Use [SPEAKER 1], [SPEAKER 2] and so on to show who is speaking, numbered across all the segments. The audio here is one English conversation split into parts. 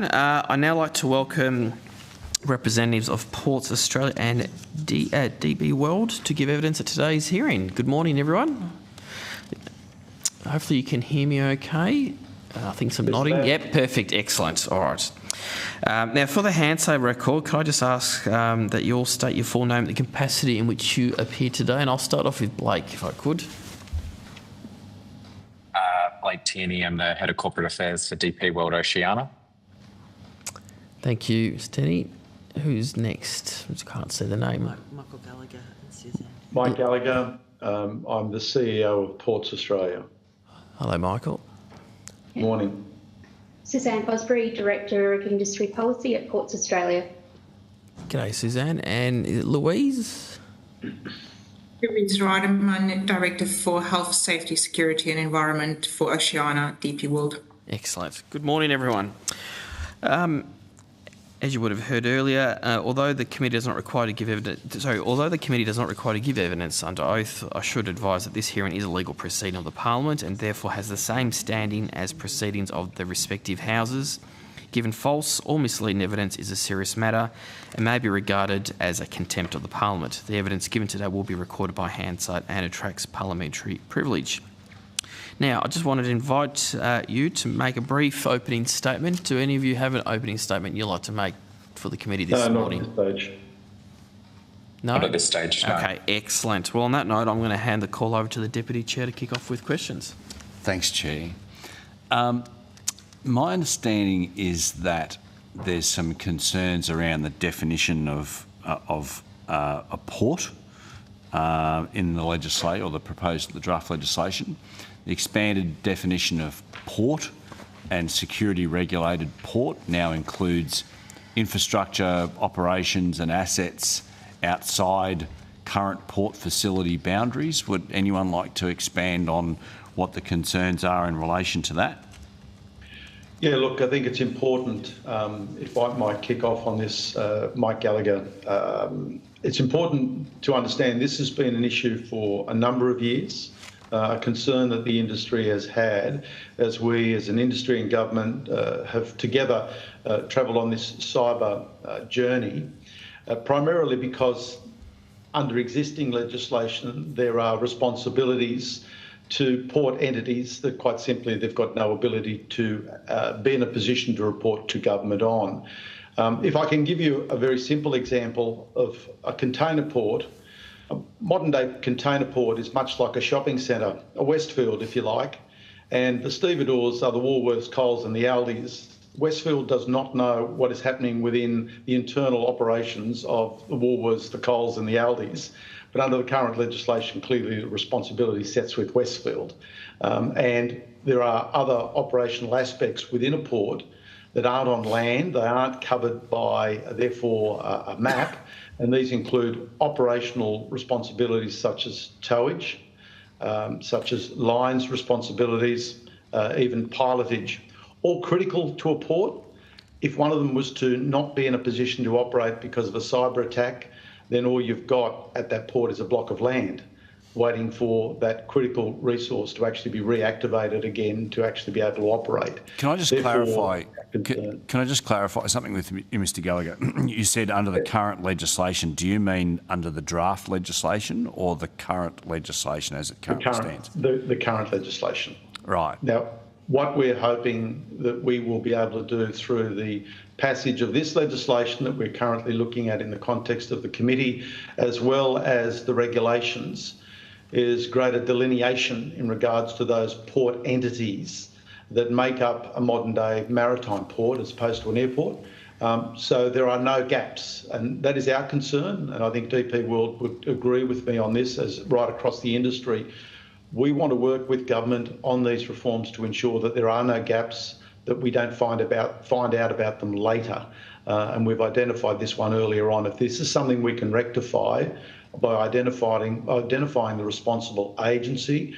[SPEAKER 1] I'd now like to welcome representatives of Ports Australia and DP World to give evidence at today's hearing. Good morning, everyone. Hopefully you can hear me okay. I think some nodding. Yep, perfect, excellent. All right. Now, for the handshake record, can I just ask that you all state your full name and the capacity in which you appear today? And I'll start off with Blake, if I could.
[SPEAKER 2] Blake Tierney, I'm the Head of Corporate Affairs for DP World Oceania.
[SPEAKER 1] Thank you, Mr. Tierney. Who's next? I can't see the name.
[SPEAKER 3] Michael Gallagher and Suzanne.
[SPEAKER 4] Mike Gallagher. I'm the CEO of Ports Australia.
[SPEAKER 1] Hello, Michael.
[SPEAKER 4] Morning.
[SPEAKER 5] Suzanne Osbury, Director of Industry Policy at Ports Australia.
[SPEAKER 1] G'day, Suzanne. And is it Louise?
[SPEAKER 6] Louise Riderman, Director for Health, Safety, Security and Environment for Oceania, DP World.
[SPEAKER 1] Excellent. Good morning, everyone. As you would have heard earlier, although the committee does not require to give evidence, under oath, I should advise that this hearing is a legal proceeding of the Parliament and therefore has the same standing as proceedings of the respective houses. Given false or misleading evidence is a serious matter and may be regarded as a contempt of the Parliament. The evidence given today will be recorded by handsight and attracts parliamentary privilege. Now, I just wanted to invite you to make a brief opening statement. Do any of you have an opening statement you'd like to make for the committee this morning?
[SPEAKER 4] Not at this stage.
[SPEAKER 1] No?
[SPEAKER 2] Not at this stage, no.
[SPEAKER 1] Okay, excellent. Well, on that note, I'm going to hand the call over to the Deputy Chair to kick off with questions.
[SPEAKER 7] Thanks, Chair. My understanding is that there's some concerns around the definition of a port in the legislation or the draft legislation. The expanded definition of port and security regulated port now includes infrastructure, operations and assets outside current port facility boundaries. Would anyone like to expand on what the concerns are in relation to that?
[SPEAKER 4] Yeah, look, I think it's important, if I might kick off on this, Mike Gallagher, it's important to understand this has been an issue for a number of years. A concern that the industry has had as we as an industry and government have together travelled on this cyber journey, primarily because under existing legislation there are responsibilities to port entities that quite simply they've got no ability to be in a position to report to government on. If I can give you a very simple example of a container port, a modern-day container port is much like a shopping centre, a Westfield, if you like, and the stevedores are the Woolworths, Coles and the Aldis. Westfield does not know what is happening within the internal operations of the Woolworths, the Coles and the Aldis, but under the current legislation, clearly the responsibility sits with Westfield. And there are other operational aspects within a port that aren't on land, they aren't covered by, therefore, a map, and these include operational responsibilities such as towage, such as lines responsibilities, even pilotage, all critical to a port. If one of them was to not be in a position to operate because of a cyber attack, then all you've got at that port is a block of land waiting for that critical resource to actually be reactivated again to actually be able to operate.
[SPEAKER 7] Can I just clarify? Can I just clarify something with you, Mr. Gallagher? You said under the current legislation. Do you mean under the draft legislation or the current legislation as it currently stands?
[SPEAKER 4] The current legislation.
[SPEAKER 7] Right.
[SPEAKER 4] Now, what we're hoping that we will be able to do through the passage of this legislation that we're currently looking at in the context of the committee, as well as the regulations, is greater delineation in regards to those port entities that make up a modern-day maritime port as opposed to an airport. So there are no gaps, and that is our concern, and I think DP World would agree with me on this as right across the industry. We want to work with government on these reforms to ensure that there are no gaps, that we don't find out about them later. And we've identified this one earlier on. If this is something we can rectify by identifying the responsible agency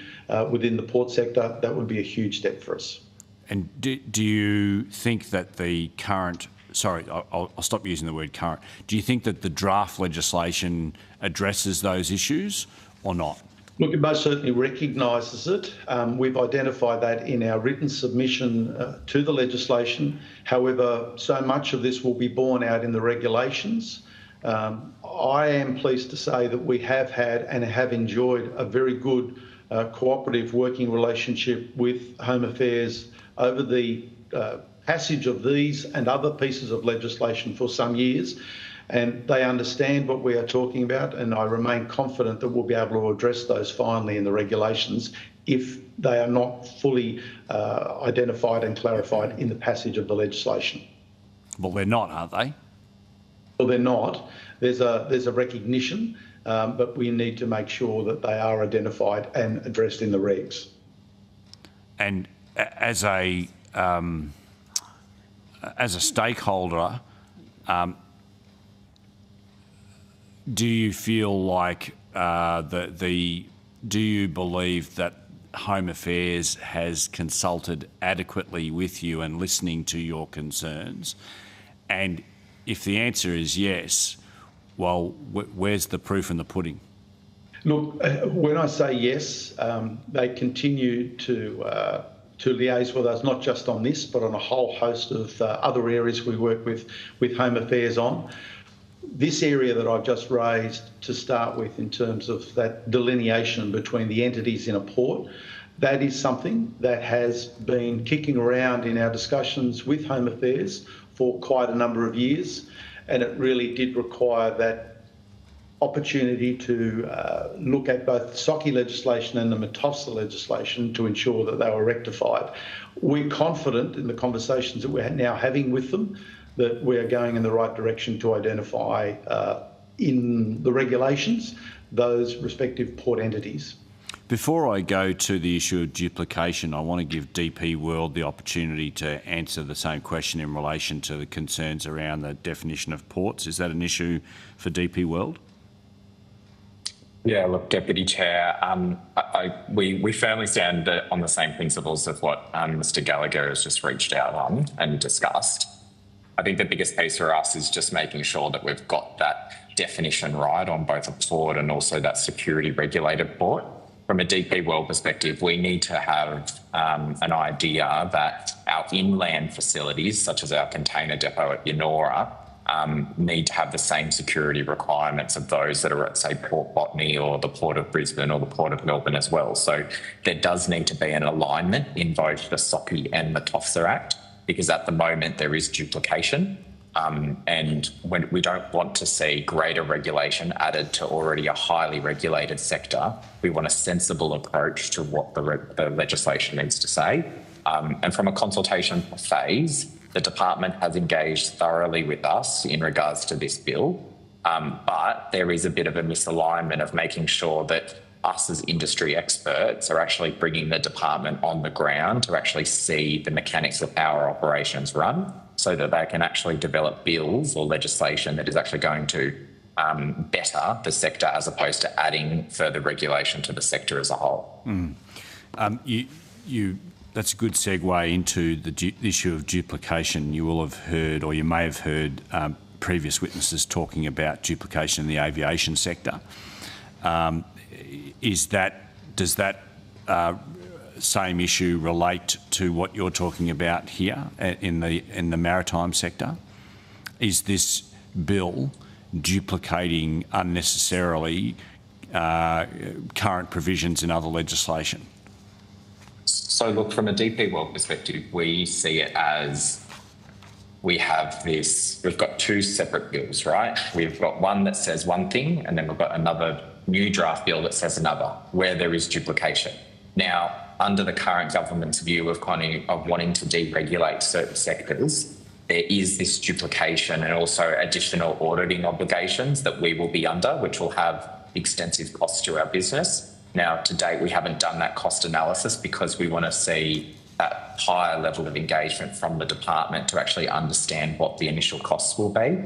[SPEAKER 4] within the port sector, that would be a huge step for us.
[SPEAKER 7] And do you think that the current, sorry, I'll stop using the word current. Do you think that the draft legislation addresses those issues or not?
[SPEAKER 4] Look, it most certainly recognises it. We've identified that in our written submission to the legislation. However, so much of this will be borne out in the regulations. I am pleased to say that we have had and have enjoyed a very good cooperative working relationship with Home Affairs over the passage of these and other pieces of legislation for some years. And they understand what we are talking about, and I remain confident that we'll be able to address those finally in the regulations if they are not fully identified and clarified in the passage of the legislation.
[SPEAKER 7] Well, they're not, are they?
[SPEAKER 4] Well, they're not. There's a recognition, but we need to make sure that they are identified and addressed in the regs.
[SPEAKER 7] And as a stakeholder, do you feel like do you believe that Home Affairs has consulted adequately with you and listening to your concerns? And if the answer is yes, well, where's the proof in the pudding?
[SPEAKER 4] Look, when I say yes, they continue to liaise with us, not just on this, but on a whole host of other areas we work with Home Affairs on. This area that I've just raised to start with in terms of that delineation between the entities in a port, that is something that has been kicking around in our discussions with Home Affairs for quite a number of years, and it really did require that opportunity to look at both the SOCI legislation and the METOSA legislation to ensure that they were rectified. We're confident in the conversations that we're now having with them that we are going in the right direction to identify in the regulations those respective port entities.
[SPEAKER 7] Before I go to the issue of duplication, I want to give DP World the opportunity to answer the same question in relation to the concerns around the definition of ports. Is that an issue for DP World?
[SPEAKER 2] Yeah, look, Deputy Chair, we firmly stand on the same principles of what Mr Gallagher has just reached out on and discussed. I think the biggest piece for us is just making sure that we've got that definition right on both a port and also that security regulated port. From a DP World perspective, we need to have an idea that our inland facilities, such as our container depot at Yennora, need to have the same security requirements of those that are at, say, Port Botany or the Port of Brisbane or the Port of Melbourne as well. So there does need to be an alignment in both the SOCI and the METOSA Act, because at the moment there is duplication, and when we don't want to see greater regulation added to already a highly regulated sector. We want a sensible approach to what the legislation needs to say. And from a consultation phase, the department has engaged thoroughly with us in regards to this bill, but there is a bit of a misalignment of making sure that us as industry experts are actually bringing the department on the ground to actually see the mechanics of how our operations run, so that they can actually develop bills or legislation that is actually going to better the sector as opposed to adding further regulation to the sector as a whole.
[SPEAKER 7] That's a good segue into the issue of duplication. You will have heard, or you may have heard, previous witnesses talking about duplication in the aviation sector. Does that same issue relate to what you're talking about here in the maritime sector? Is this bill duplicating unnecessarily current provisions in other legislation?
[SPEAKER 2] So look, from a DP World perspective, we see it as we've got two separate bills, right? We've got one that says one thing, and then we've got another new draft bill that says another, where there is duplication. Now, under the current government's view of wanting to deregulate certain sectors, there is this duplication and also additional auditing obligations that we will be under, which will have extensive costs to our business. Now, to date, we haven't done that cost analysis because we want to see that higher level of engagement from the department to actually understand what the initial costs will be.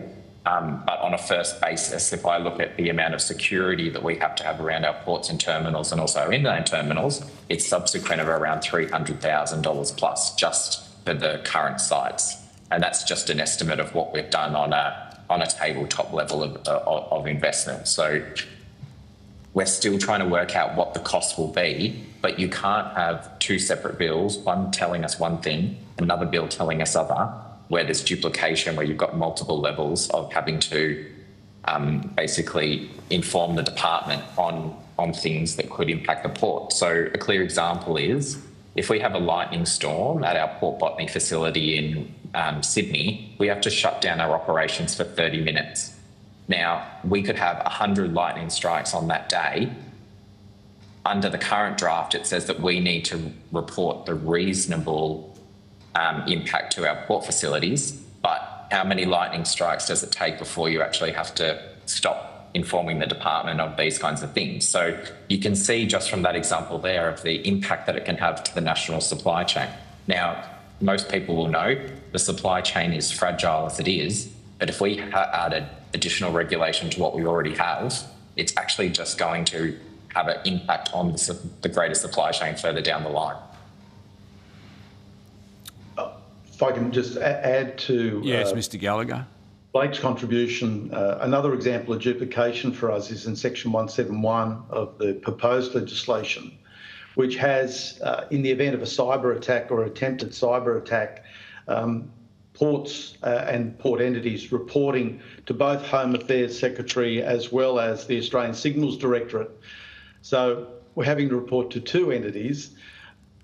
[SPEAKER 2] But on a first basis, if I look at the amount of security that we have to have around our ports and terminals and also our inland terminals, it's subsequent of around $300,000 plus just for the current sites. And that's just an estimate of what we've done on a tabletop level of investment. So we're still trying to work out what the cost will be, but you can't have two separate bills, one telling us one thing, another bill telling us other, where there's duplication, where you've got multiple levels of having to basically inform the department on things that could impact the port. So a clear example is if we have a lightning storm at our Port Botany facility in Sydney, we have to shut down our operations for 30 minutes. Now, we could have 100 lightning strikes on that day. Under the current draft, it says that we need to report the reasonable impact to our port facilities, but how many lightning strikes does it take before you actually have to stop informing the department of these kinds of things? So you can see just from that example there of the impact that it can have to the national supply chain. Now, most people will know the supply chain is fragile as it is, but if we added additional regulation to what we already have, it's actually just going to have an impact on the greater supply chain further down the line.
[SPEAKER 4] If I can just add to
[SPEAKER 7] yes, Mr. Gallagher.
[SPEAKER 4] Blake's contribution, another example of duplication for us is in Section 171 of the proposed legislation, which has, in the event of a cyber attack or attempted cyber attack, ports and port entities reporting to both Home Affairs Secretary as well as the Australian Signals Directorate. So we're having to report to two entities.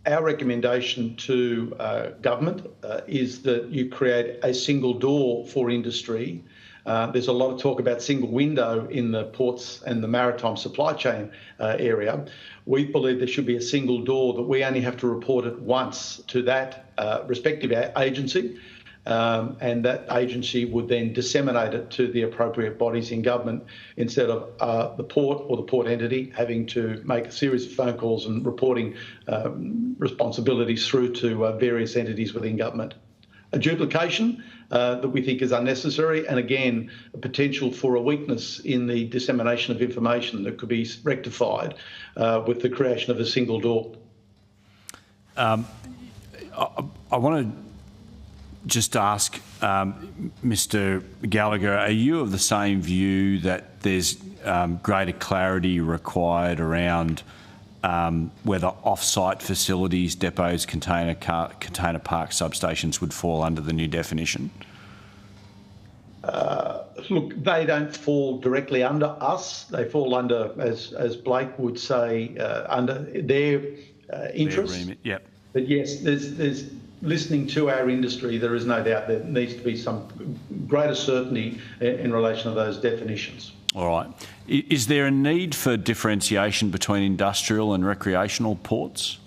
[SPEAKER 4] Our recommendation to government is that you create a single door for industry. There's a lot of talk about single window in the ports and the maritime supply chain area. We believe there should be a single door that we only have to report it once to that respective agency. And that agency would then disseminate it to the appropriate bodies in government instead of the port or the port entity having to make a series of phone calls and reporting responsibilities through to various entities within government. A duplication that we think is unnecessary, and again, a potential for a weakness in the dissemination of information that could be rectified with the creation of a single door.
[SPEAKER 7] I want to just ask Mr. Gallagher, are you of the same view that there's greater clarity required around whether off-site facilities, depots, container park substations would fall under the new definition?
[SPEAKER 4] Look, they don't fall directly under us. They fall under, as Blake would say, under their interests.
[SPEAKER 7] Their remit, yep.
[SPEAKER 4] But yes, there's listening to our industry, there is no doubt there needs to be some greater certainty in relation to those definitions.
[SPEAKER 7] All right. Is there a need for differentiation between industrial and recreational ports?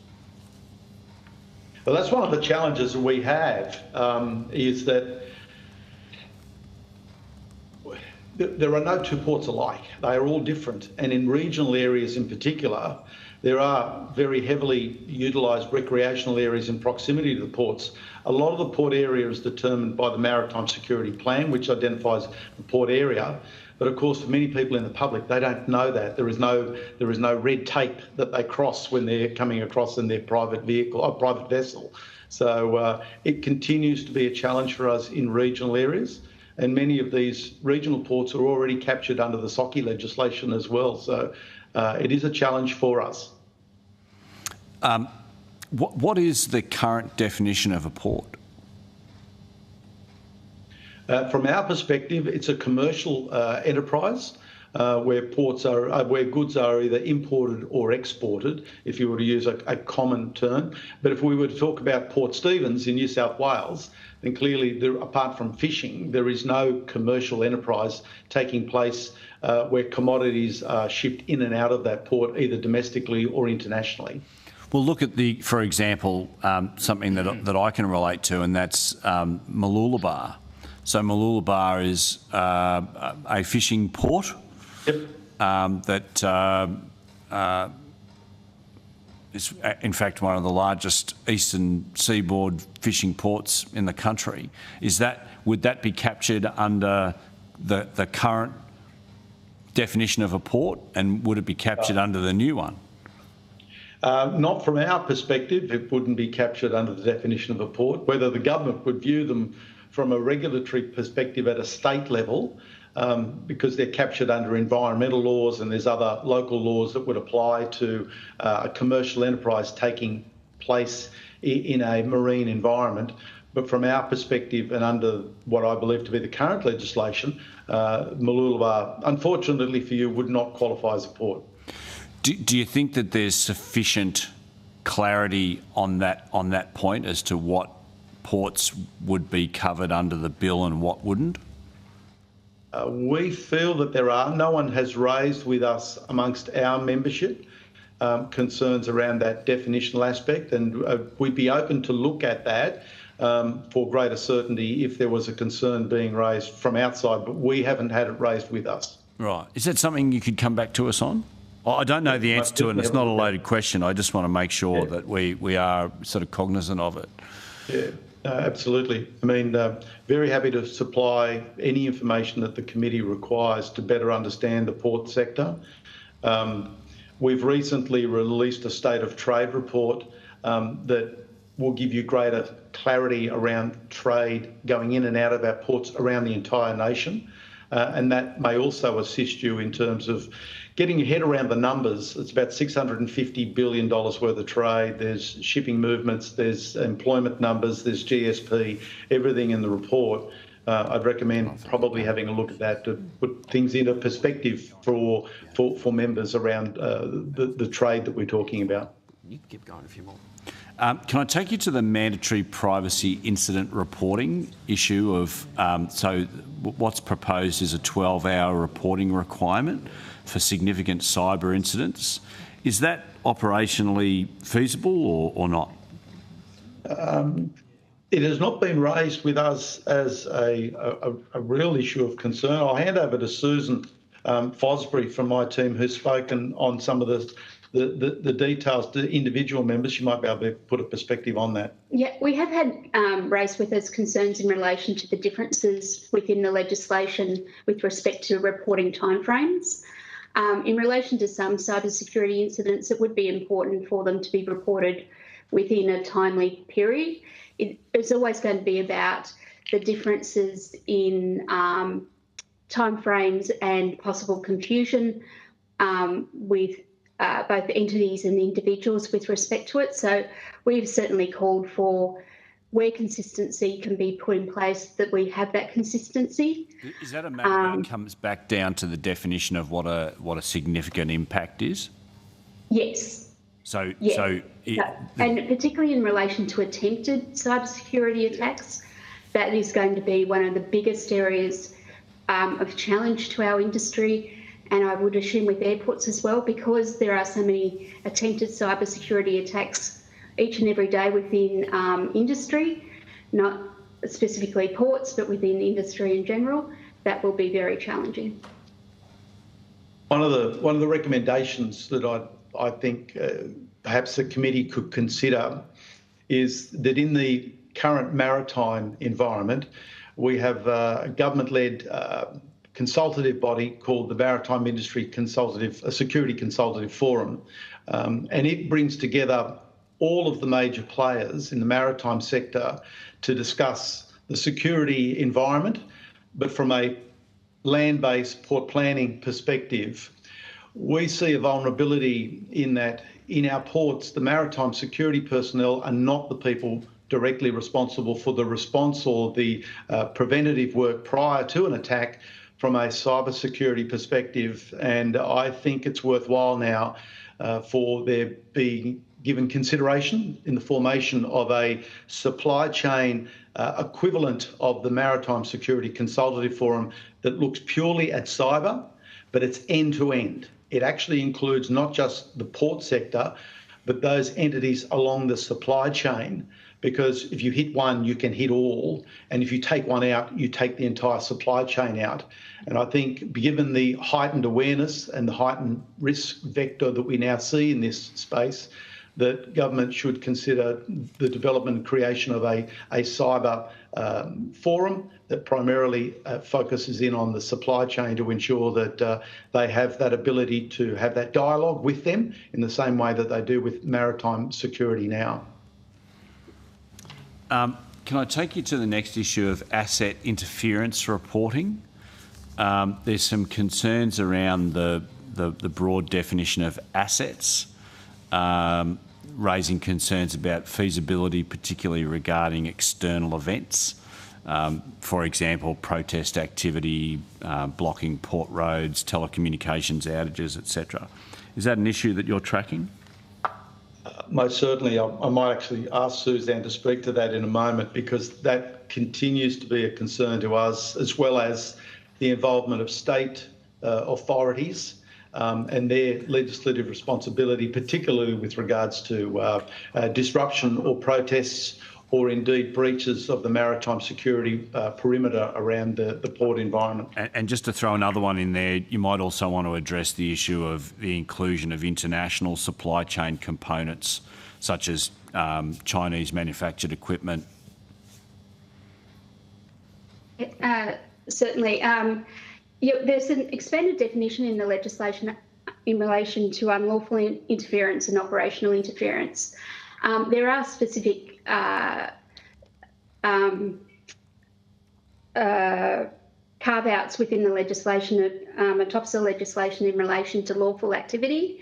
[SPEAKER 4] Well, that's one of the challenges that we have, is that there are no two ports alike. They are all different. And in regional areas in particular, there are very heavily utilised recreational areas in proximity to the ports. A lot of the port area is determined by the Maritime Security Plan, which identifies the port area. But of course, for many people in the public, they don't know that. There is no red tape that they cross when they're coming across in their private vehicle or private vessel. So it continues to be a challenge for us in regional areas. And many of these regional ports are already captured under the SOCI legislation as well. So it is a challenge for us.
[SPEAKER 7] What is the current definition of a port?
[SPEAKER 4] From our perspective, it's a commercial enterprise where ports are where goods are either imported or exported, if you were to use a common term. But if we were to talk about Port Stephens in New South Wales, then clearly, apart from fishing, there is no commercial enterprise taking place where commodities are shipped in and out of that port, either domestically or internationally.
[SPEAKER 7] Well, look at for example, something that I can relate to, and that's Mooloolaba. So Mooloolaba is a fishing port.
[SPEAKER 4] Yep.
[SPEAKER 7] That is, in fact, one of the largest eastern seaboard fishing ports in the country. Would that be captured under the current definition of a port, and would it be captured under the new one?
[SPEAKER 4] Not from our perspective. It wouldn't be captured under the definition of a port. Whether the government would view them from a regulatory perspective at a state level, because they're captured under environmental laws and there's other local laws that would apply to a commercial enterprise taking place in a marine environment. But from our perspective and under what I believe to be the current legislation, Mooloolaba, unfortunately for you, would not qualify as a port.
[SPEAKER 7] Do you think that there's sufficient clarity on that point as to what ports would be covered under the bill and what wouldn't?
[SPEAKER 4] We feel that there are. No one has raised with us amongst our membership concerns around that definitional aspect, and we'd be open to look at that for greater certainty if there was a concern being raised from outside, but we haven't had it raised with us.
[SPEAKER 7] Right. Is that something you could come back to us on? I don't know the answer to it, and it's not a loaded question. I just want to make sure that we are sort of cognisant of it.
[SPEAKER 4] Yeah. Absolutely. I mean, very happy to supply any information that the committee requires to better understand the port sector. We've recently released a state of trade report that will give you greater clarity around trade going in and out of our ports around the entire nation. And that may also assist you in terms of getting your head around the numbers. It's about $650 billion worth of trade. There's shipping movements, there's employment numbers, there's GSP, everything in the report. I'd recommend probably having a look at that to put things into perspective for members around the trade that we're talking about.
[SPEAKER 1] You can keep going if you want.
[SPEAKER 7] Can I take you to the mandatory privacy incident reporting issue of, so what's proposed is a 12-hour reporting requirement for significant cyber incidents. Is that operationally feasible or not?
[SPEAKER 4] It has not been raised with us as a real issue of concern. I'll hand over to Susan Fosbury from my team, who's spoken on some of the details to individual members. She might be able to put a perspective on that.
[SPEAKER 5] Yeah, we have had raised with us concerns in relation to the differences within the legislation with respect to reporting timeframes. In relation to some cybersecurity incidents, it would be important for them to be reported within a timely period. It's always going to be about the differences in timeframes and possible confusion with both entities and individuals with respect to it. So we've certainly called for, where consistency can be put in place, that we have that consistency.
[SPEAKER 7] Is that a matter that comes back down to the definition of what a significant impact is?
[SPEAKER 5] Yes.
[SPEAKER 7] So,
[SPEAKER 5] and particularly in relation to attempted cybersecurity attacks, that is going to be one of the biggest areas of challenge to our industry. And I would assume with airports as well, because there are so many attempted cybersecurity attacks each and every day within industry, not specifically ports, but within industry in general, that will be very challenging.
[SPEAKER 4] One of the recommendations that I think perhaps the committee could consider is that in the current maritime environment, we have a government-led consultative body called the Maritime Industry Security Consultative Forum, and it brings together all of the major players in the maritime sector to discuss the security environment, but from a land-based port planning perspective. We see a vulnerability in that in our ports, the maritime security personnel are not the people directly responsible for the response or the preventative work prior to an attack from a cybersecurity perspective. And I think it's worthwhile now for there being given consideration in the formation of a supply chain equivalent of the Maritime Security Consultative Forum that looks purely at cyber, but it's end-to-end. It actually includes not just the port sector, but those entities along the supply chain, because if you hit one, you can hit all. And if you take one out, you take the entire supply chain out. And I think given the heightened awareness and the heightened risk vector that we now see in this space, that government should consider the development and creation of a cyber forum that primarily focuses in on the supply chain to ensure that they have that ability to have that dialogue with them in the same way that they do with maritime security now.
[SPEAKER 7] Can I take you to the next issue of asset interference reporting? there's some concerns around the broad definition of assets, raising concerns about feasibility, particularly regarding external events. For example, protest activity, blocking port roads, telecommunications outages, etc. Is that an issue that you're tracking?
[SPEAKER 4] Most certainly. I might actually ask Suzanne to speak to that in a moment, because that continues to be a concern to us, as well as the involvement of state authorities and their legislative responsibility, particularly with regards to disruption or protests, or indeed breaches of the maritime security perimeter around the port environment.
[SPEAKER 7] And just to throw another one in there, you might also want to address the issue of the inclusion of international supply chain components, such as Chinese manufactured equipment.
[SPEAKER 5] Certainly. There's an expanded definition in the legislation in relation to unlawful interference and operational interference. There are specific carve-outs within the legislation, TOPSA legislation, in relation to lawful activity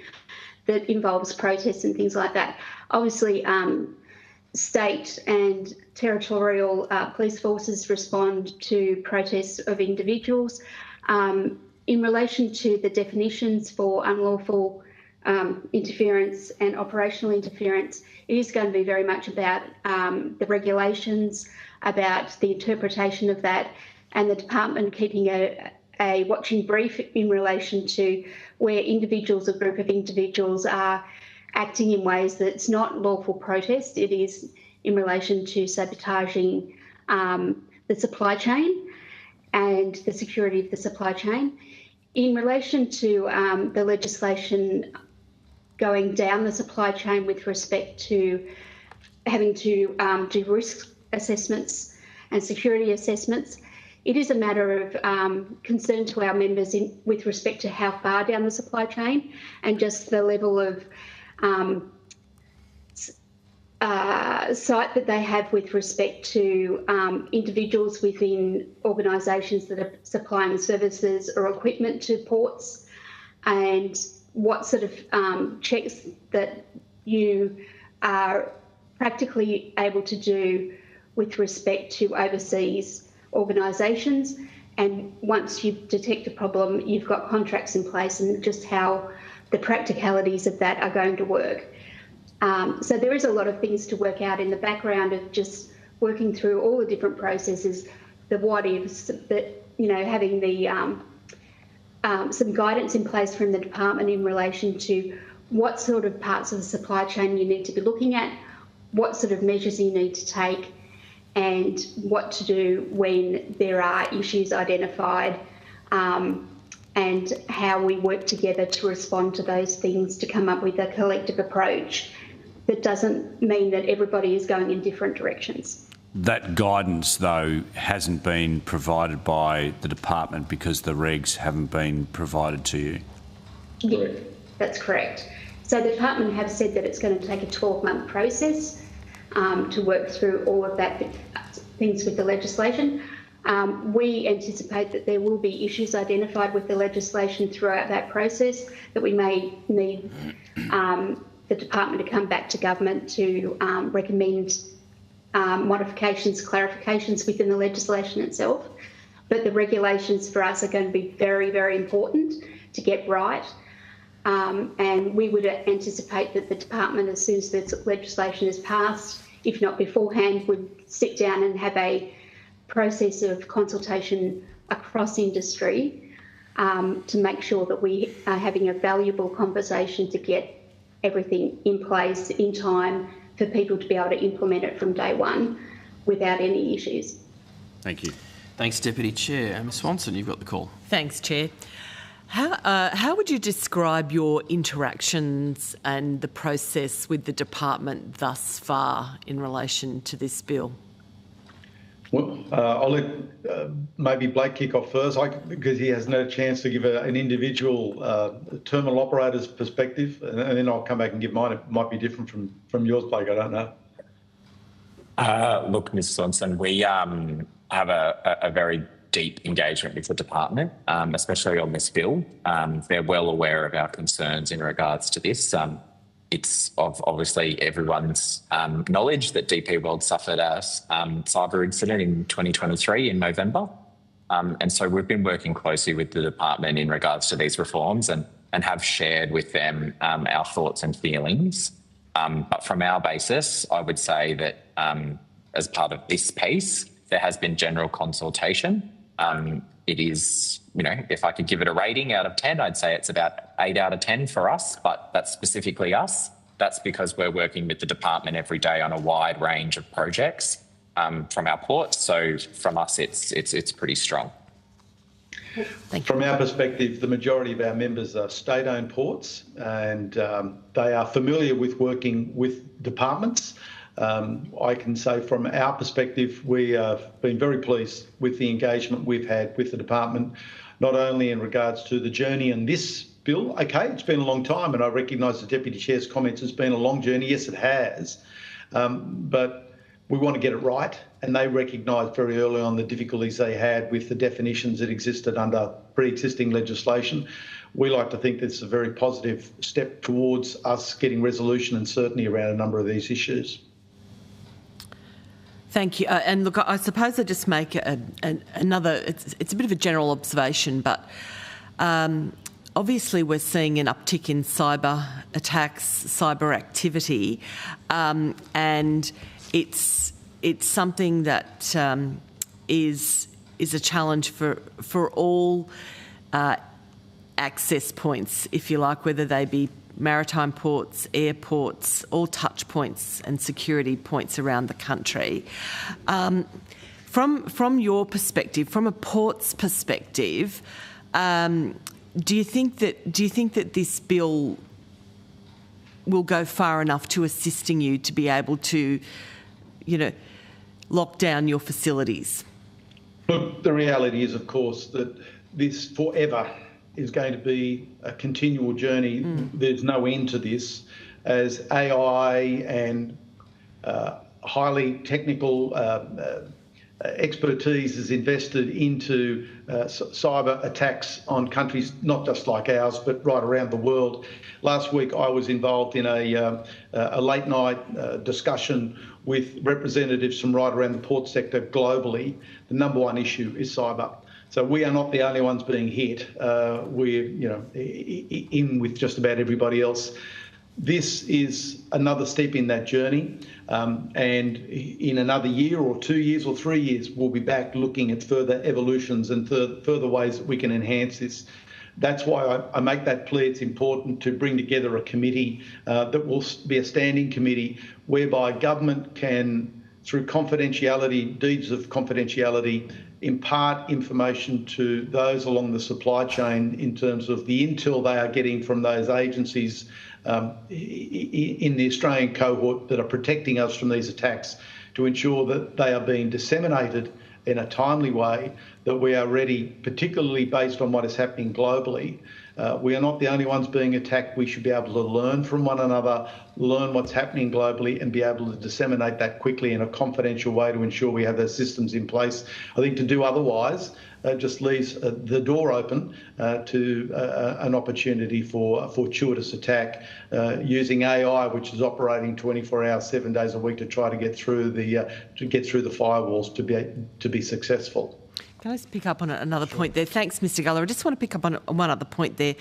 [SPEAKER 5] that involves protests and things like that. Obviously, state and territorial police forces respond to protests of individuals. In relation to the definitions for unlawful interference and operational interference, it is going to be very much about the regulations, about the interpretation of that, and the department keeping a watching brief in relation to where individuals or group of individuals are acting in ways that's not lawful protest. It is in relation to sabotaging the supply chain and the security of the supply chain. In relation to the legislation going down the supply chain with respect to having to do risk assessments and security assessments, it is a matter of concern to our members with respect to how far down the supply chain and just the level of sight that they have with respect to individuals within organisations that are supplying services or equipment to ports, and what sort of checks that you are practically able to do with respect to overseas organisations. And once you detect a problem, you've got contracts in place, and just how the practicalities of that are going to work. So there is a lot of things to work out in the background of just working through all the different processes, the what ifs, that, you know, having the some guidance in place from the department in relation to what sort of parts of the supply chain you need to be looking at, what sort of measures you need to take, and what to do when there are issues identified, and how we work together to respond to those things to come up with a collective approach that doesn't mean that everybody is going in different directions.
[SPEAKER 7] That guidance, though, hasn't been provided by the department because the regs haven't been provided to you?
[SPEAKER 5] Yeah, that's correct. So the department have said that it's going to take a 12-month process to work through all of that things with the legislation. We anticipate that there will be issues identified with the legislation throughout that process that we may need the department to come back to government to recommend modifications, clarifications within the legislation itself. But the regulations for us are going to be very, very important to get right. And we would anticipate that the department, as soon as the legislation is passed, if not beforehand, would sit down and have a process of consultation across industry to make sure that we are having a valuable conversation to get everything in place in time for people to be able to implement it from day one without any issues.
[SPEAKER 7] Thank you.
[SPEAKER 1] Thanks, Deputy Chair. Ms Swanson, you've got the call.
[SPEAKER 3] Thanks, Chair. How would you describe your interactions and the process with the department thus far in relation to this bill?
[SPEAKER 4] Well, I'll let maybe Blake kick off first, because he hasn't had a chance to give an individual terminal operator's perspective, and then I'll come back and give mine. It might be different from yours, Blake, I don't know.
[SPEAKER 2] Look, Ms Swanson, we have a very deep engagement with the department, especially on this bill. They're well aware of our concerns in regards to this. It's of obviously everyone's knowledge that DP World suffered a cyber incident in 2023 in November. And so we've been working closely with the department in regards to these reforms and have shared with them our thoughts and feelings. But from our basis, I would say that as part of this piece, there has been general consultation. It is, if I could give it a rating out of 10, I'd say it's about 8 out of 10 for us, but that's specifically us. That's because we're working with the department every day on a wide range of projects from our ports. So from us, it's pretty strong.
[SPEAKER 3] Thank you.
[SPEAKER 4] From our perspective, the majority of our members are state-owned ports, and they are familiar with working with departments. I can say from our perspective, we have been very pleased with the engagement we've had with the department, not only in regards to the journey in this bill. Okay, it's been a long time, and I recognise the Deputy Chair's comments. It's been a long journey. Yes, it has. But we want to get it right, and they recognised very early on the difficulties they had with the definitions that existed under pre-existing legislation. We like to think this is a very positive step towards us getting resolution and certainty around a number of these issues.
[SPEAKER 3] Thank you. And look, I suppose I just make another, it's a bit of a general observation, but obviously we're seeing an uptick in cyber attacks, cyber activity, and it's something that is a challenge for all access points, if you like, whether they be maritime ports, airports, all touch points and security points around the country. From your perspective, from a port's perspective, do you think that this bill will go far enough to assisting you to be able to, lock down your facilities?
[SPEAKER 4] Look, the reality is, of course, that this forever is going to be a continual journey. There's no end to this. As AI and highly technical expertise is invested into cyber attacks on countries not just like ours, but right around the world. Last week, I was involved in a late night discussion with representatives from right around the port sector globally. The number one issue is cyber. So we are not the only ones being hit. We're, in with just about everybody else. This is another step in that journey, and in another year or 2 years or 3 years, we'll be back looking at further evolutions and further ways that we can enhance this. That's why I make that plea. It's important to bring together a committee that will be a standing committee whereby government can, through confidentiality, deeds of confidentiality, impart information to those along the supply chain in terms of the intel they are getting from those agencies in the Australian cohort that are protecting us from these attacks, to ensure that they are being disseminated in a timely way, that we are ready, particularly based on what is happening globally. We are not the only ones being attacked. We should be able to learn from one another, learn what's happening globally, and be able to disseminate that quickly in a confidential way to ensure we have those systems in place. I think to do otherwise just leaves the door open to an opportunity for a fortuitous attack using AI, which is operating 24 hours, 7 days a week, to try to get through the firewalls to be successful.
[SPEAKER 3] Can I just pick up on another point there? Thanks, Mr. Gullar. I just want to pick up on one other point there.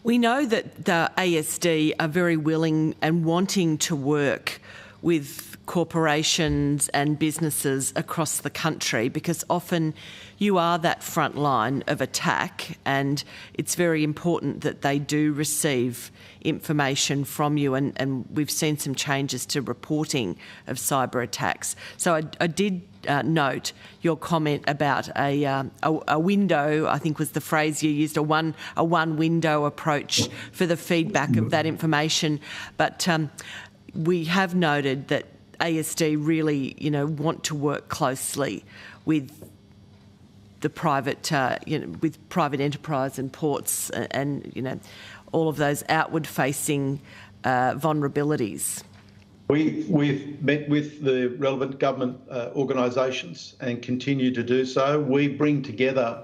[SPEAKER 3] We know that the ASD are very willing and wanting to work with corporations and businesses across the country, because often you are that front line of attack, and it's very important that they do receive information from you, and we've seen some changes to reporting of cyber attacks. So I did note your comment about a window, I think was the phrase you used, a one window approach for the feedback of that information. But we have noted that ASD really, want to work closely with the private, with private enterprise and ports, and all of those outward-facing vulnerabilities.
[SPEAKER 4] We've met with the relevant government organisations and continue to do so. We bring together,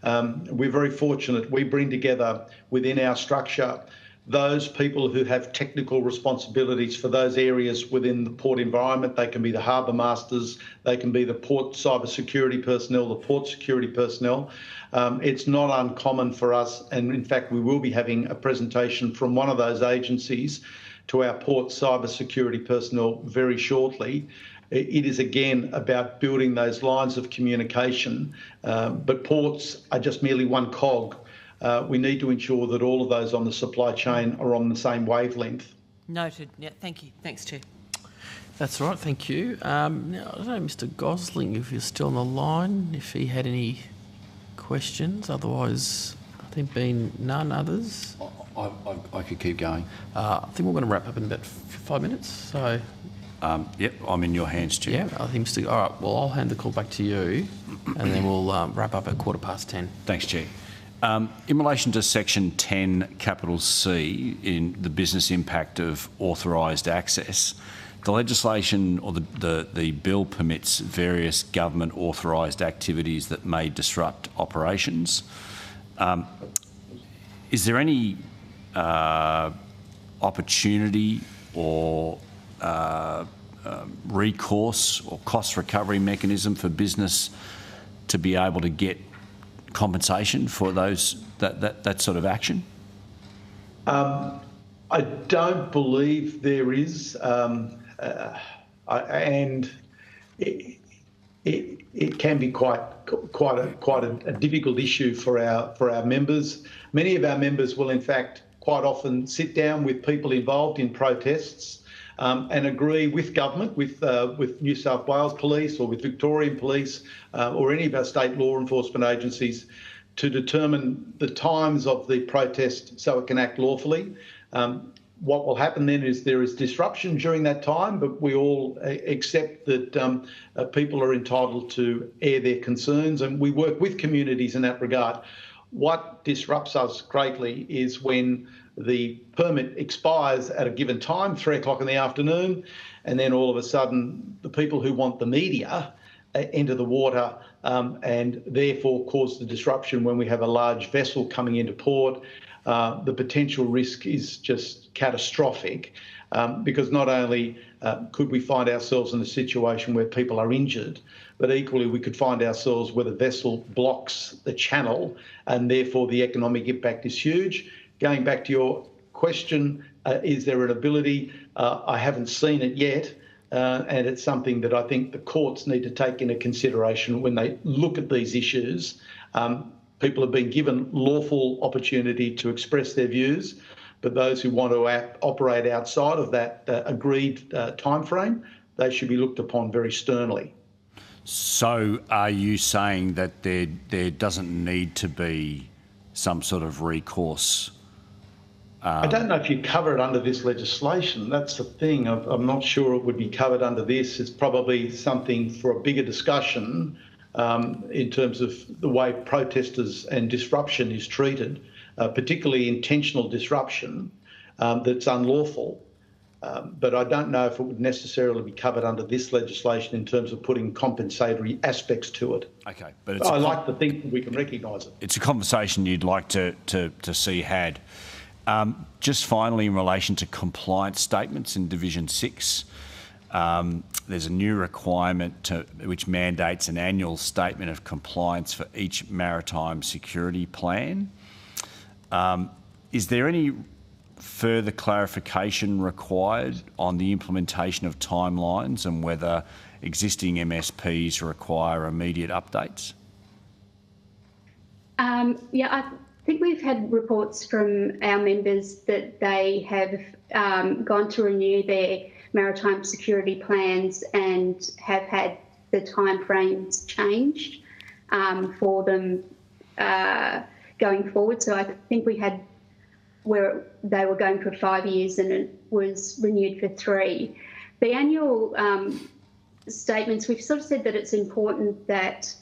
[SPEAKER 4] we're very fortunate, we bring together within our structure those people who have technical responsibilities for those areas within the port environment. They can be the harbour masters, they can be the port cyber security personnel, the port security personnel. It's not uncommon for us, and in fact we will be having a presentation from one of those agencies to our port cyber security personnel very shortly. It is again about building those lines of communication, but ports are just merely one cog. We need to ensure that all of those on the supply chain are on the same wavelength.
[SPEAKER 3] Noted. Yeah, thank you. Thanks, Chair.
[SPEAKER 1] That's all right, thank you. Now, I don't know, Mr Gosling, if you're still on the line, if he had any questions. Otherwise, I think being none others.
[SPEAKER 7] I could keep going.
[SPEAKER 1] I think we're going to wrap up in about 5 minutes. So,
[SPEAKER 7] yep, I'm in your hands, Chair.
[SPEAKER 1] Yeah, I think Mr. All right, well, I'll hand the call back to you, and then we'll wrap up at 10:15.
[SPEAKER 7] Thanks, Chair. In relation to Section 10, capital C, in the business impact of authorised access, the legislation or the bill permits various government authorised activities that may disrupt operations. Is there any opportunity or recourse or cost recovery mechanism for business to be able to get compensation for that sort of action?
[SPEAKER 4] I don't believe there is, and it can be quite a difficult issue for our members. Many of our members will, in fact, quite often sit down with people involved in protests and agree with government, with New South Wales Police or with Victorian Police or any of our state law enforcement agencies to determine the times of the protest so it can act lawfully. What will happen then is there is disruption during that time, but we all accept that people are entitled to air their concerns, and we work with communities in that regard. What disrupts us greatly is when the permit expires at a given time, 3 o'clock in the afternoon, and then all of a sudden the people who want the media enter the water and therefore cause the disruption when we have a large vessel coming into port. The potential risk is just catastrophic because not only could we find ourselves in a situation where people are injured, but equally we could find ourselves where the vessel blocks the channel and therefore the economic impact is huge. Going back to your question, is there an ability? I haven't seen it yet, and it's something that I think the courts need to take into consideration when they look at these issues. People have been given lawful opportunity to express their views, but those who want to operate outside of that agreed timeframe, they should be looked upon very sternly.
[SPEAKER 7] So are you saying that there doesn't need to be some sort of recourse?
[SPEAKER 4] I don't know if you cover it under this legislation. That's the thing. I'm not sure it would be covered under this. It's probably something for a bigger discussion in terms of the way protesters and disruption is treated, particularly intentional disruption that's unlawful. But I don't know if it would necessarily be covered under this legislation in terms of putting compensatory aspects to it.
[SPEAKER 7] Okay, but it's
[SPEAKER 4] I like to think that we can recognise it.
[SPEAKER 7] It's a conversation you'd like to see had. Just finally, in relation to compliance statements in Division 6, there's a new requirement which mandates an annual statement of compliance for each maritime security plan. Is there any further clarification required on the implementation of timelines and whether existing MSPs require immediate updates?
[SPEAKER 5] Yeah, I think we've had reports from our members that they have gone to renew their maritime security plans and have had the timeframes changed for them going forward. So I think we had where they were going for 5 years and it was renewed for 3. The annual statements, we've sort of said that it's important that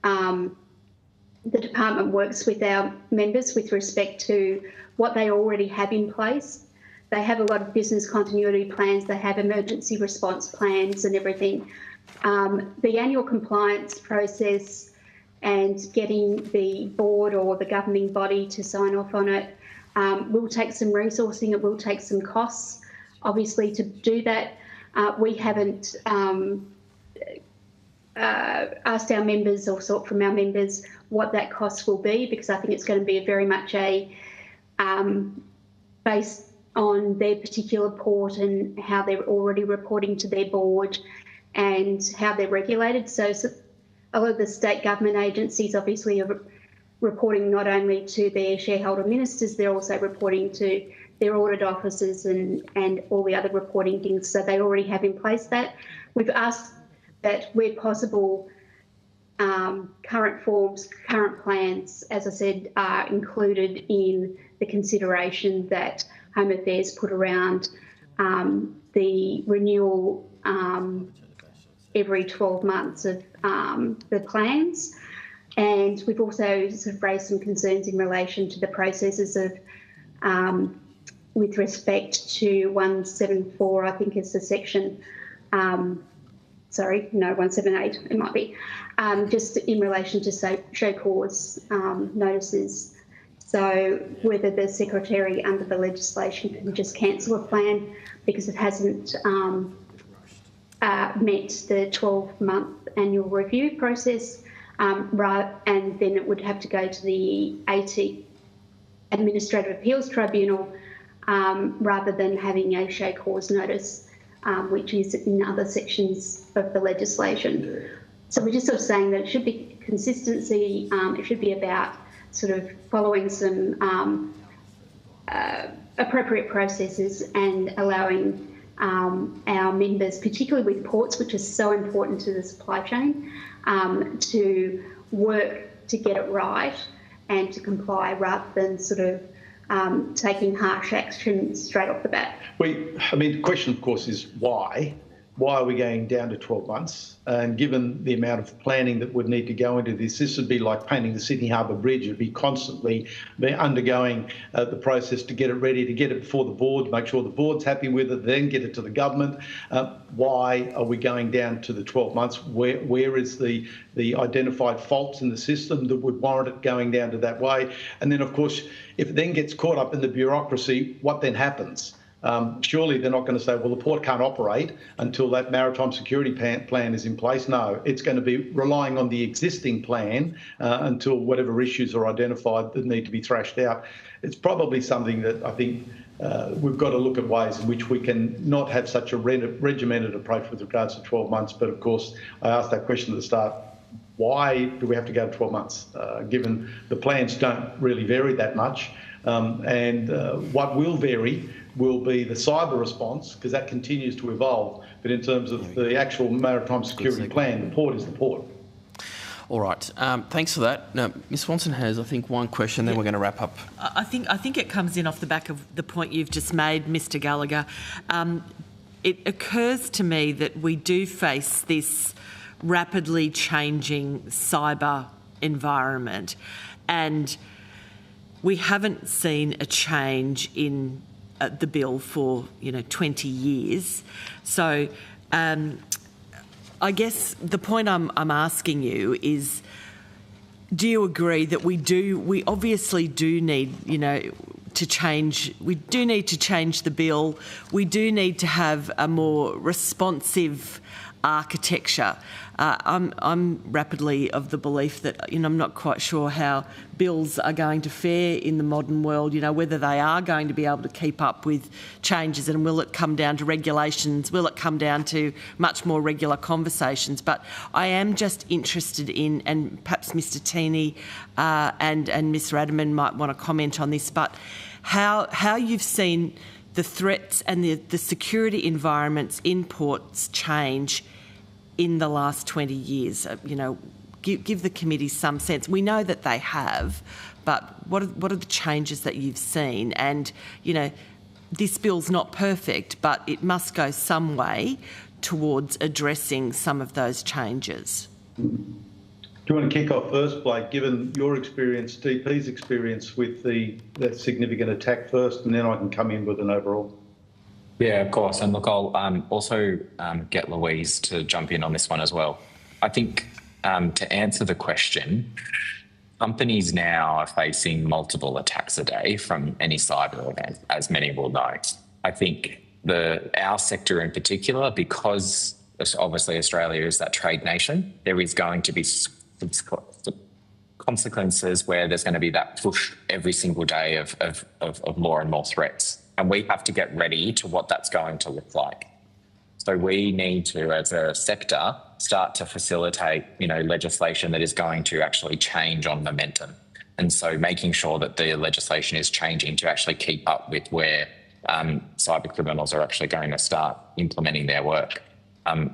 [SPEAKER 5] the department works with our members with respect to what they already have in place. they have a lot of business continuity plans, they have emergency response plans and everything. The annual compliance process and getting the board or the governing body to sign off on it will take some resourcing, it will take some costs. Obviously, to do that, we haven't asked our members or sought from our members what that cost will be, because I think it's going to be very much based on their particular port and how they're already reporting to their board and how they're regulated. So a lot of the state government agencies obviously are reporting not only to their shareholder ministers, they're also reporting to their audit officers and all the other reporting things. So they already have in place that. We've asked that where possible, current forms, current plans, as I said, are included in the consideration that Home Affairs put around the renewal every 12 months of the plans. And we've also sort of raised some concerns in relation to the processes of, with respect to 174, I think is the section, 178 it might be, just in relation to show cause notices. So whether the Secretary under the legislation can just cancel a plan because it hasn't met the 12-month annual review process, and then it would have to go to the Administrative Appeals Tribunal rather than having a show cause notice, which is in other sections of the legislation. So we're just sort of saying that it should be consistency, it should be about sort of following some appropriate processes and allowing our members, particularly with ports, which is so important to the supply chain, to work to get it right and to comply rather than sort of taking harsh action straight off the bat.
[SPEAKER 4] The question, of course, is why? Why are we going down to 12 months? And given the amount of planning that would need to go into this, this would be like painting the Sydney Harbour Bridge. It would be constantly undergoing the process to get it ready, to get it before the board, make sure the board's happy with it, then get it to the government. Why are we going down to the 12 months? Where is the identified faults in the system that would warrant it going down to that way? And then, of course, if it then gets caught up in the bureaucracy, what then happens? Surely they're not going to say, well, the port can't operate until that maritime security plan is in place. No, it's going to be relying on the existing plan until whatever issues are identified that need to be thrashed out. It's probably something that I think we've got to look at ways in which we can not have such a regimented approach with regards to 12 months. But of course, I asked that question at the start. Why do we have to go to 12 months, given the plans don't really vary that much? And what will vary will be the cyber response, because that continues to evolve. But in terms of the actual maritime security plan, the port is the port.
[SPEAKER 1] All right. Thanks for that. Now, Ms Swanson has, I think, one question, then we're going to wrap up.
[SPEAKER 3] I think it comes in off the back of the point you've just made, Mr Gallagher. It occurs to me that we do face this rapidly changing cyber environment, and we haven't seen a change in the bill for 20 years. So I guess the point I'm asking you is, do you agree that we obviously do need to change? We do need to change the bill. We do need to have a more responsive architecture. I'm rapidly of the belief that I'm not quite sure how bills are going to fare in the modern world, whether they are going to be able to keep up with changes, and will it come down to regulations, will it come down to much more regular conversations. But I am just interested in, and perhaps Mr Teeney and Ms Radaman might want to comment on this, but how you've seen the threats and the security environments in ports change in the last 20 years. Give the committee some sense. We know that they have, but what are the changes that you've seen? And, this bill's not perfect, but it must go some way towards addressing some of those changes.
[SPEAKER 4] Do you want to kick off first, Blake, given your experience, DP's experience with that significant attack first, and then I can come in with an overall?
[SPEAKER 2] Yeah, of course. And look, I'll also get Louise to jump in on this one as well. I think to answer the question, companies now are facing multiple attacks a day from any cyber event, as many will know. I think our sector in particular, because obviously Australia is that trade nation, there is going to be consequences where there's going to be that push every single day of more and more threats. And we have to get ready to what that's going to look like. So we need to, as a sector, start to facilitate, legislation that is going to actually change on momentum. And so making sure that the legislation is changing to actually keep up with where cyber criminals are actually going to start implementing their work.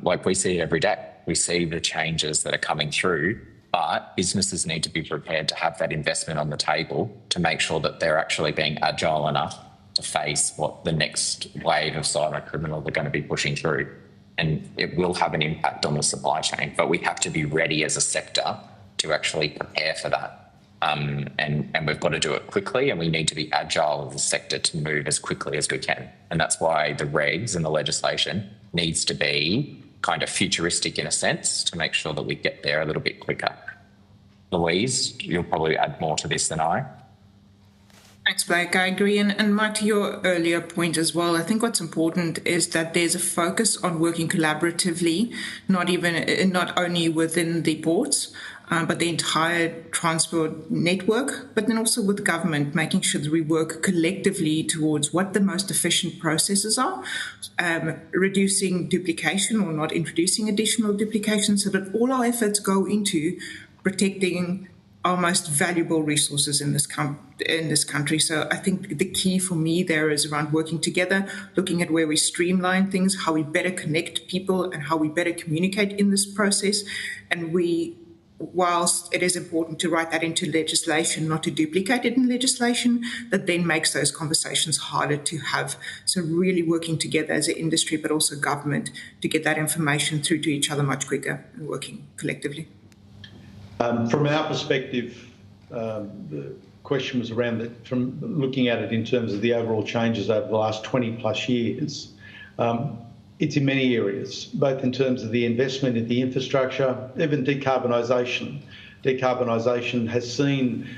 [SPEAKER 2] Like we see it every day. We see the changes that are coming through, but businesses need to be prepared to have that investment on the table to make sure that they're actually being agile enough to face what the next wave of cyber criminals are going to be pushing through. And it will have an impact on the supply chain, but we have to be ready as a sector to actually prepare for that. And we've got to do it quickly, and we need to be agile as a sector to move as quickly as we can. And that's why the regs and the legislation needs to be kind of futuristic in a sense to make sure that we get there a little bit quicker. Louise, you'll probably add more to this than I.
[SPEAKER 6] Thanks, Blake. I agree. And Mike, to your earlier point as well, I think what's important is that there's a focus on working collaboratively, not only within the ports, but the entire transport network, but then also with government, making sure that we work collectively towards what the most efficient processes are, reducing duplication or not introducing additional duplication, so that all our efforts go into protecting our most valuable resources in this country. So I think the key for me there is around working together, looking at where we streamline things, how we better connect people and how we better communicate in this process. And whilst it is important to write that into legislation, not to duplicate it in legislation, that then makes those conversations harder to have. So really working together as an industry, but also government, to get that information through to each other much quicker and working collectively.
[SPEAKER 4] From our perspective, the question was around from looking at it in terms of the overall changes over the last 20 plus years. It's in many areas, both in terms of the investment in the infrastructure, even decarbonisation. Decarbonisation has seen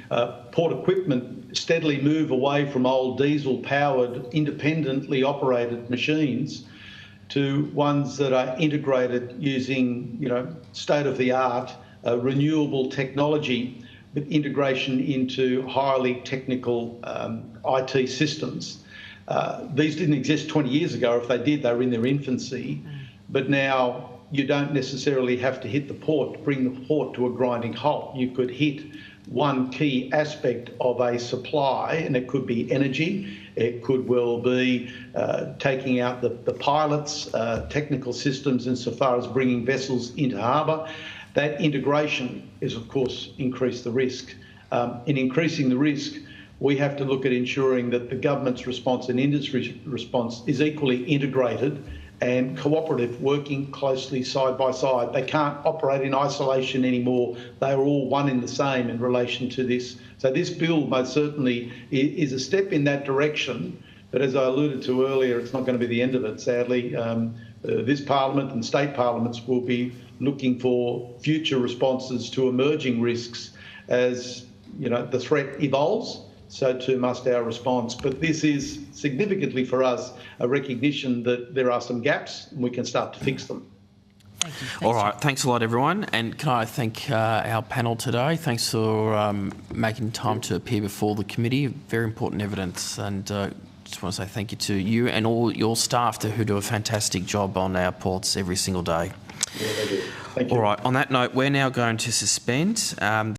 [SPEAKER 4] port equipment steadily move away from old diesel-powered, independently operated machines to ones that are integrated using, state-of-the-art renewable technology, with integration into highly technical IT systems. These didn't exist 20 years ago. If they did, they were in their infancy. But now you don't necessarily have to hit the port to bring the port to a grinding halt. You could hit one key aspect of a supply, and it could be energy. It could well be taking out the pilots, technical systems insofar as bringing vessels into harbour. That integration is, of course, increase the risk. In increasing the risk, we have to look at ensuring that the government's response and industry's response is equally integrated and cooperative, working closely side by side. They can't operate in isolation anymore. They are all one in the same in relation to this. So this bill most certainly is a step in that direction, but as I alluded to earlier, it's not going to be the end of it, sadly. This parliament and state parliaments will be looking for future responses to emerging risks as the threat evolves. So too must our response. But this is significantly for us a recognition that there are some gaps and we can start to fix them.
[SPEAKER 3] Thank you.
[SPEAKER 1] All right, thanks a lot, everyone. And can I thank our panel today? Thanks for making time to appear before the committee. Very important evidence, and just want to say thank you to you and all your staff who do a fantastic job on our ports every single day.
[SPEAKER 4] Yeah, they do. Thank you.
[SPEAKER 1] All right, on that note, we're now going to suspend.